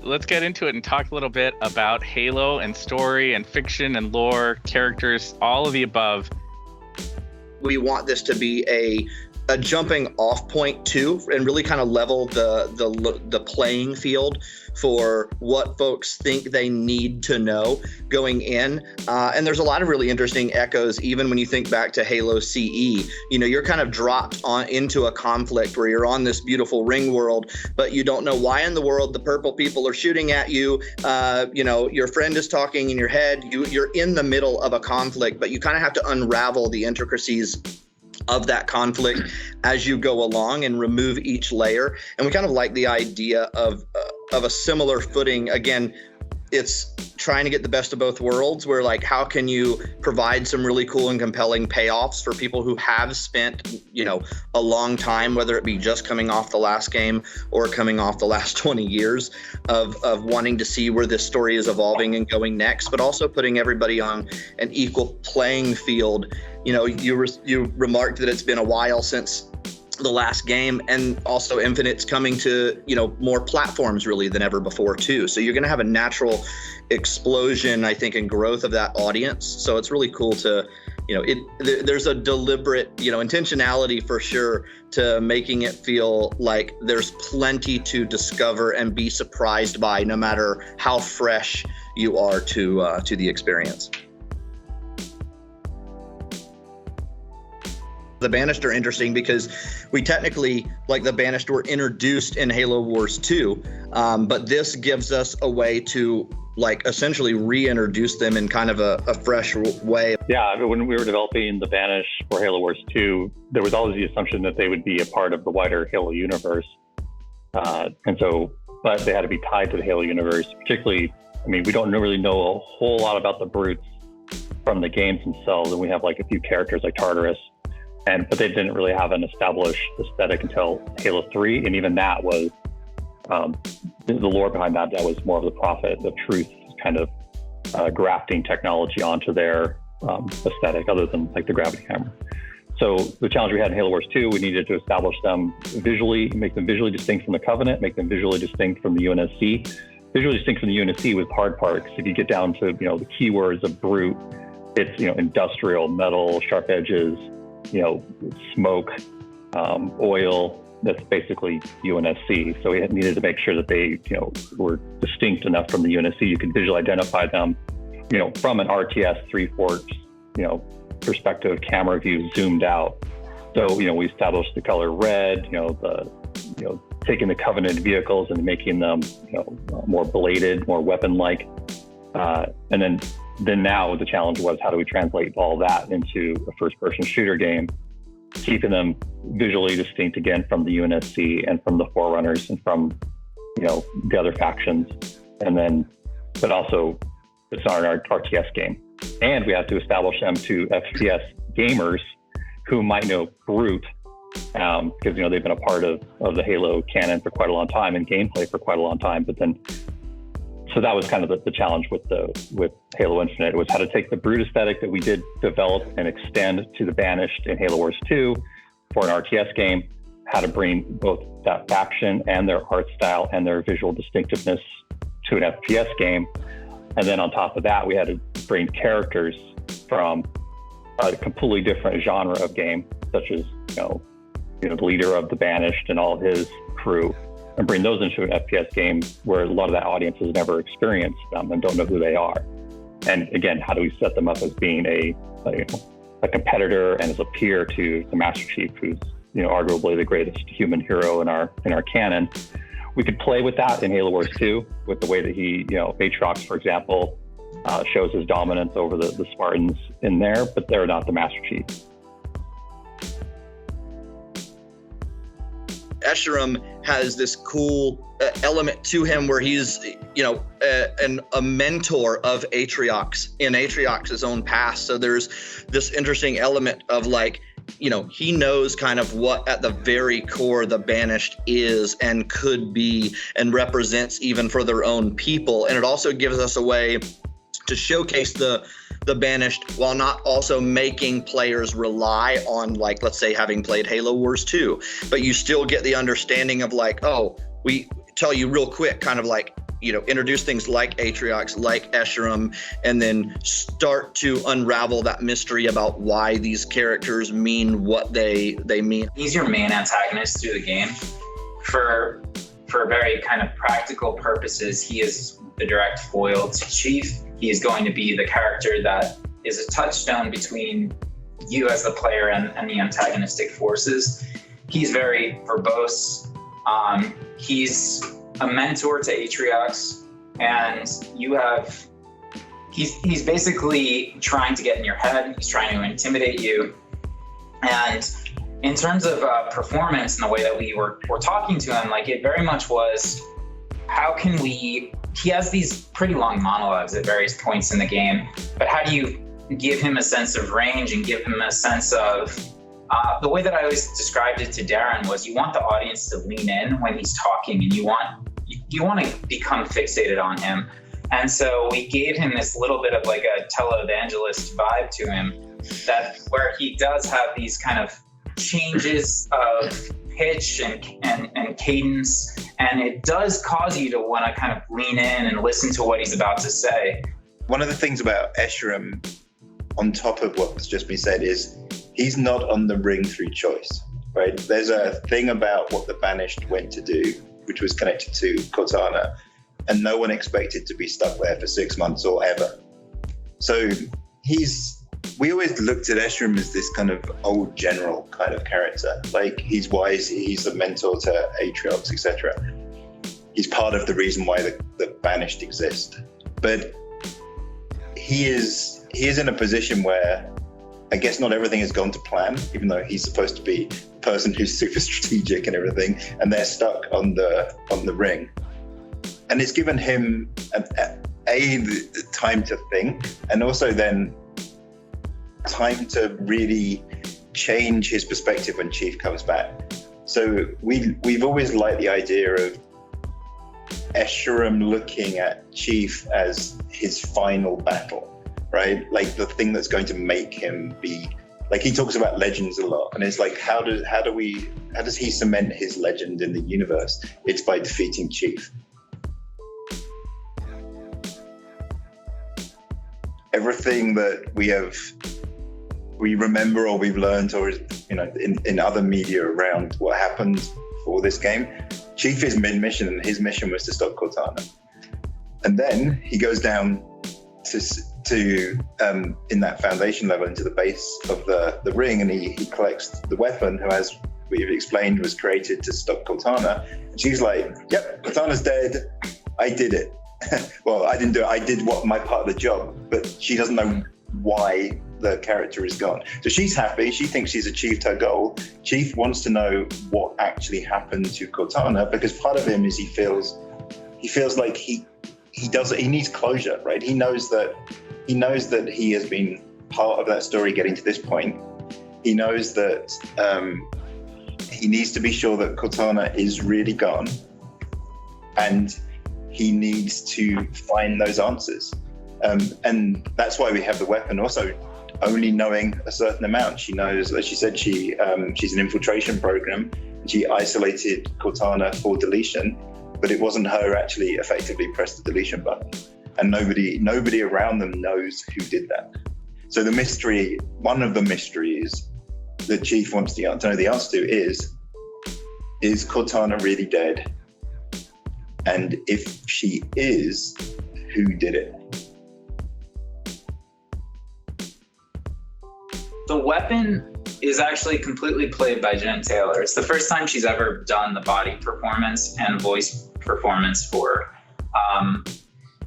let's get into it and talk a little bit about Halo and story and fiction and lore, characters, all of the above. We want this to be a jumping off point too, and really kind of level the playing field for what folks think they need to know going in. And there's a lot of really interesting echoes, even when you think back to Halo CE. You know, you're kind of dropped into a conflict where you're on this beautiful ring world, but you don't know why in the world the purple people are shooting at you. You know, your friend is talking in your head. You're in the middle of a conflict, but you kind of have to unravel the intricacies of that conflict as you go along and remove each layer. And we kind of like the idea of a similar footing. Again, it's trying to get the best of both worlds, where like, how can you provide some really cool and compelling payoffs for people who have spent, you know, a long time, whether it be just coming off the last game or coming off the last 20 years of wanting to see where this story is evolving and going next, but also putting everybody on an equal playing field. You know, you remarked that it's been a while since the last game, and also Infinite's coming to, you know, more platforms really than ever before too. So you're going to have a natural explosion, I think, and growth of that audience. So it's really cool to, you know, there's a deliberate, you know, intentionality for sure to making it feel like there's plenty to discover and be surprised by, no matter how fresh you are to the experience. The Banished are interesting because we technically, like the Banished, were introduced in Halo Wars 2, but this gives us a way to like essentially reintroduce them in kind of a fresh way. Yeah, when we were developing the Banished for Halo Wars 2, there was always the assumption that they would be a part of the wider Halo universe. But they had to be tied to the Halo universe, particularly, I mean, we don't really know a whole lot about the brutes from the games themselves, and we have like a few characters like Tartarus, but they didn't really have an established aesthetic until Halo 3, and even that was the lore behind that was more of the Prophet of Truth kind of grafting technology onto their aesthetic, other than like the gravity hammer. So the challenge we had in Halo Wars 2, we needed to establish them visually, make them visually distinct from the Covenant, make them visually distinct from the UNSC. Visually distinct from the UNSC was the hard part, because if you get down to, you know, the keywords of brute, it's, you know, industrial, metal, sharp edges, you know, smoke, oil. That's basically UNSC. So we needed to make sure that they, you know, were distinct enough from the UNSC. You could visually identify them, you know, from an RTS 3/4, you know, perspective, camera view zoomed out. So, you know, we established the color red, taking the Covenant vehicles and making them, you know, more bladed, more weapon-like. And then now the challenge was, how do we translate all that into a first-person shooter game, keeping them visually distinct again from the UNSC and from the Forerunners and from, you know, the other factions, but also it's not an RTS game. And we have to establish them to FPS gamers who might know Brute, because, you know, they've been a part of the Halo canon for quite a long time and gameplay for quite a long time. So that was kind of the challenge with Halo Infinite. It was how to take the Brute aesthetic that we did develop and extend to the Banished in Halo Wars 2 for an RTS game, how to bring both that faction and their art style and their visual distinctiveness to an FPS game. And then on top of that, we had to bring characters from a completely different genre of game, such as, you know, the leader of the Banished and all of his crew, and bring those into an FPS game where a lot of that audience has never experienced them and don't know who they are. And again, how do we set them up as being a competitor and as a peer to the Master Chief, who's, you know, arguably the greatest human hero in our canon. We could play with that in Halo Wars 2 with the way that he, you know, Aatrox, for example, shows his dominance over the Spartans in there, but they're not the Master Chief. ESCHARUM has this cool element to him where he's, you know, a mentor of Aatrox in Aatrox's own past. So there's this interesting element of, like, you know, he knows kind of what at the very core the Banished is and could be and represents even for their own people. And it also gives us a way to showcase the Banished while not also making players rely on, like, let's say, having played Halo Wars 2, but you still get the understanding of, like, oh, we tell you real quick, kind of like, introduce things like Atriox, like ESCHARUM, and then start to unravel that mystery about why these characters mean what they mean. He's your main antagonist through the game. For very kind of practical purposes, he is the direct foil to Chief. He is going to be the character that is a touchstone between you as the player and the antagonistic forces. He's very verbose. He's a mentor to Atriox, and he's basically trying to get in your head. He's trying to intimidate you. And in terms of performance and the way that we were talking to him, like, it very much was, he has these pretty long monologues at various points in the game, but how do you give him a sense of range and give him a sense of, the way that I always described it to Darren was, you want the audience to lean in when he's talking, and you want to become fixated on him. And so we gave him this little bit of like a televangelist vibe to him, that where he does have these kind of changes of pitch and cadence, and it does cause you to want to kind of lean in and listen to what he's about to say. One of the things about ESCHARUM, on top of what's just been said, is he's not on the ring through choice, right? There's a thing about what the Banished went to do, which was connected to Cortana, and no one expected to be stuck there for 6 months or ever. So we always looked at ESCHARUM as this kind of old general kind of character. Like, he's wise, he's a mentor to Atriox, etc. He's part of the reason why the Banished exist. But he is in a position where I guess not everything has gone to plan, even though he's supposed to be the person who's super strategic and everything, and they're stuck on the ring. And it's given him the time to think, and also then time to really change his perspective when Chief comes back. So we've always liked the idea of ESCHARUM looking at Chief as his final battle, right? Like the thing that's going to make him be, like, he talks about legends a lot, and it's like, how does he cement his legend in the universe? It's by defeating Chief. Everything that we remember or we've learned, or in other media around what happened for this game, Chief is mid-mission, and his mission was to stop Cortana. And then he goes down to in that foundation level into the base of the ring, and he collects the weapon, who, as we've explained, was created to stop Cortana. And she's like, yep, Cortana's dead. I did it. Well, I didn't do it. I did my part of the job, but she doesn't know why the character is gone. So she's happy. She thinks she's achieved her goal. Chief wants to know what actually happened to Cortana, because part of him is he feels like he needs closure, right? He knows that he has been part of that story getting to this point. He knows that he needs to be sure that Cortana is really gone, and he needs to find those answers. And that's why we have the weapon. Also, only knowing a certain amount. She knows, as she said, she's an infiltration program. She isolated Cortana for deletion, but it wasn't her actually effectively pressed the deletion button. And nobody around them knows who did that. So one of the mysteries that Chief wants to know the answer to is Cortana really dead? And if she is, who did it? The weapon is actually completely played by Jen Taylor. It's the first time she's ever done the body performance and voice performance for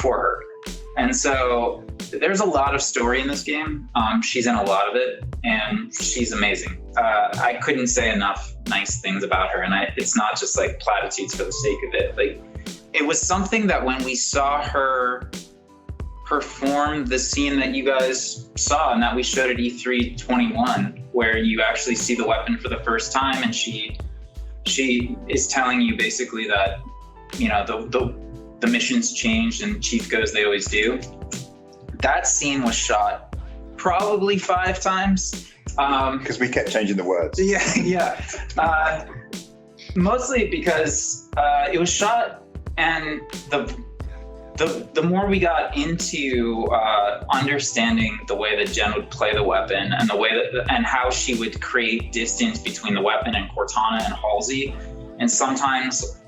her. And so there's a lot of story in this game. She's in a lot of it, and she's amazing. I couldn't say enough nice things about her, and it's not just like platitudes for the sake of it. Like, it was something that when we saw her perform the scene that you guys saw and that we showed at E3 21, where you actually see the weapon for the first time, and she is telling you basically that, the mission's changed and Chief goes, they always do. That scene was shot probably 5 times. Because we kept changing the words. Yeah. Mostly because it was shot, and the more we got into understanding the way that Jen would play the weapon and the way that and how she would create distance between the weapon and Cortana and Halsey, and sometimes,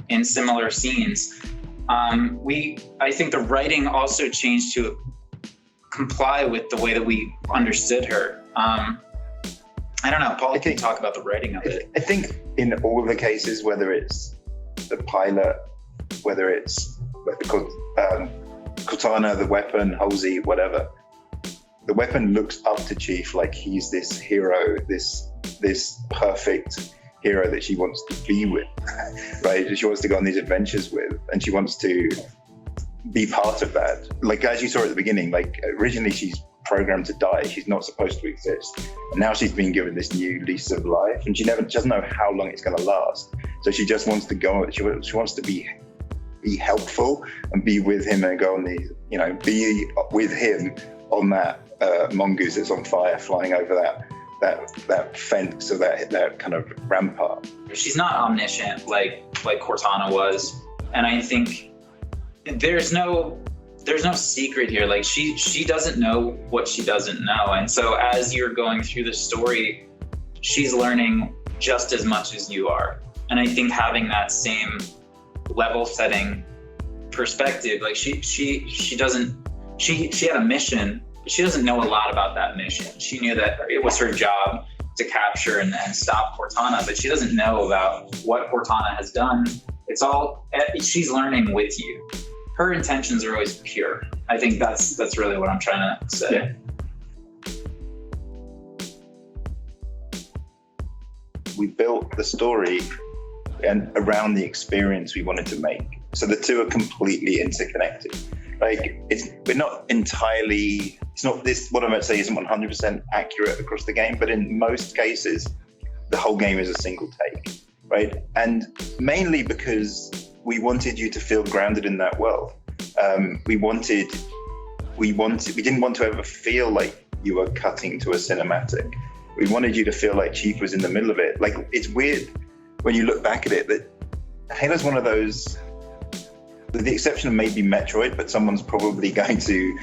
in similar scenes, I think the writing also changed to comply with the way that we understood her. I don't know, Paul, can you talk about the writing of it? I think in all of the cases, whether it's the pilot, whether it's Cortana, the weapon, Halsey, whatever, the weapon looks up to Chief like he's this hero, this perfect hero that she wants to be with, right? She wants to go on these adventures with, and she wants to be part of that. Like, as you saw at the beginning, like originally she's programmed to die. She's not supposed to exist. And now she's been given this new lease of life, and she doesn't know how long it's going to last. So she just wants to go. She wants to be helpful and be with him and go on these, be with him on that mongoose that's on fire, flying over that fence or that kind of rampart. She's not omniscient like Cortana was, and I think there's no secret here. Like she doesn't know what she doesn't know, and so as you're going through the story, she's learning just as much as you are. And I think having that same level setting perspective, like she had a mission, but she doesn't know a lot about that mission. She knew that it was her job to capture and stop Cortana, but she doesn't know about what Cortana has done. She's learning with you. Her intentions are always pure. I think that's really what I'm trying to say. Yeah. We built the story and around the experience we wanted to make. So the two are completely interconnected. Like what I'm about to say isn't 100% accurate across the game, but in most cases, the whole game is a single take, right? And mainly because we wanted you to feel grounded in that world. We didn't want to ever feel like you were cutting to a cinematic. We wanted you to feel like Chief was in the middle of it. Like, it's weird when you look back at it that Halo's one of those, with the exception of maybe Metroid, but someone's probably going to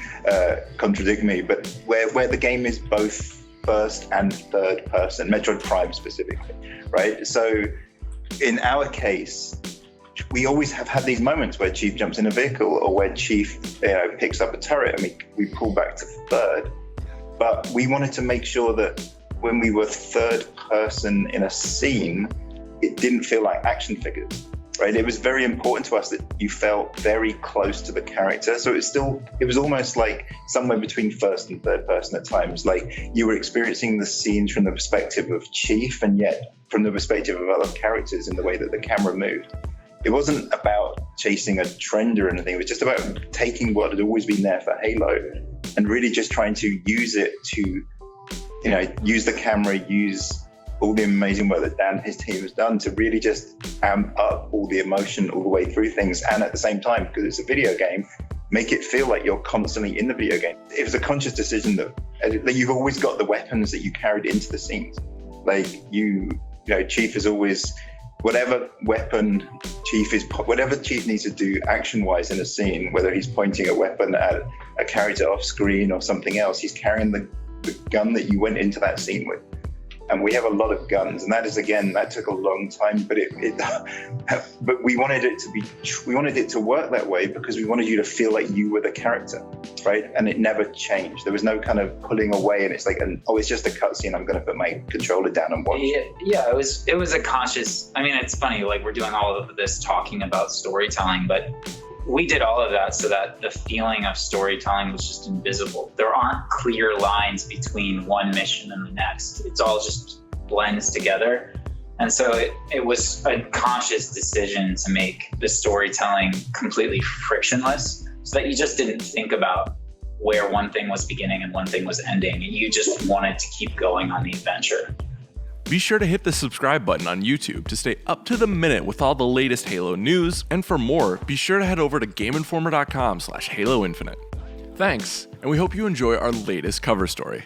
contradict me, but where the game is both first and third person, Metroid Prime specifically, right? So in our case, we always have had these moments where Chief jumps in a vehicle or where Chief picks up a turret and we pull back to third. But we wanted to make sure that when we were third person in a scene, it didn't feel like action figures, right? It was very important to us that you felt very close to the character. So it was almost like somewhere between first and third person at times. Like you were experiencing the scenes from the perspective of Chief and yet from the perspective of other characters in the way that the camera moved. It wasn't about chasing a trend or anything. It was just about taking what had always been there for Halo and really just trying to use it to, use the camera, use all the amazing work that Dan and his team has done to really just amp up all the emotion all the way through things. And at the same time, because it's a video game, make it feel like you're constantly in the video game. It was a conscious decision that you've always got the weapons that you carried into the scenes. Like Chief is always, whatever Chief needs to do action-wise in a scene, whether he's pointing a weapon at a character off screen or something else, he's carrying the gun that you went into that scene with. And we have a lot of guns, and that took a long time, but but we wanted it to work that way because we wanted you to feel like you were the character, right? And it never changed. There was no kind of pulling away, and it's like, it's just a cutscene. I'm going to put my controller down and watch. Yeah, it was a conscious. I mean, it's funny, like we're doing all of this talking about storytelling, but we did all of that so that the feeling of storytelling was just invisible. There aren't clear lines between one mission and the next. It's all just blends together. And so it was a conscious decision to make the storytelling completely frictionless so that you just didn't think about where one thing was beginning and one thing was ending. You just wanted to keep going on the adventure. Be sure to hit the subscribe button on YouTube to stay up to the minute with all the latest Halo news, and for more, be sure to head over to GameInformer.com/Halo Infinite. Thanks, and we hope you enjoy our latest cover story.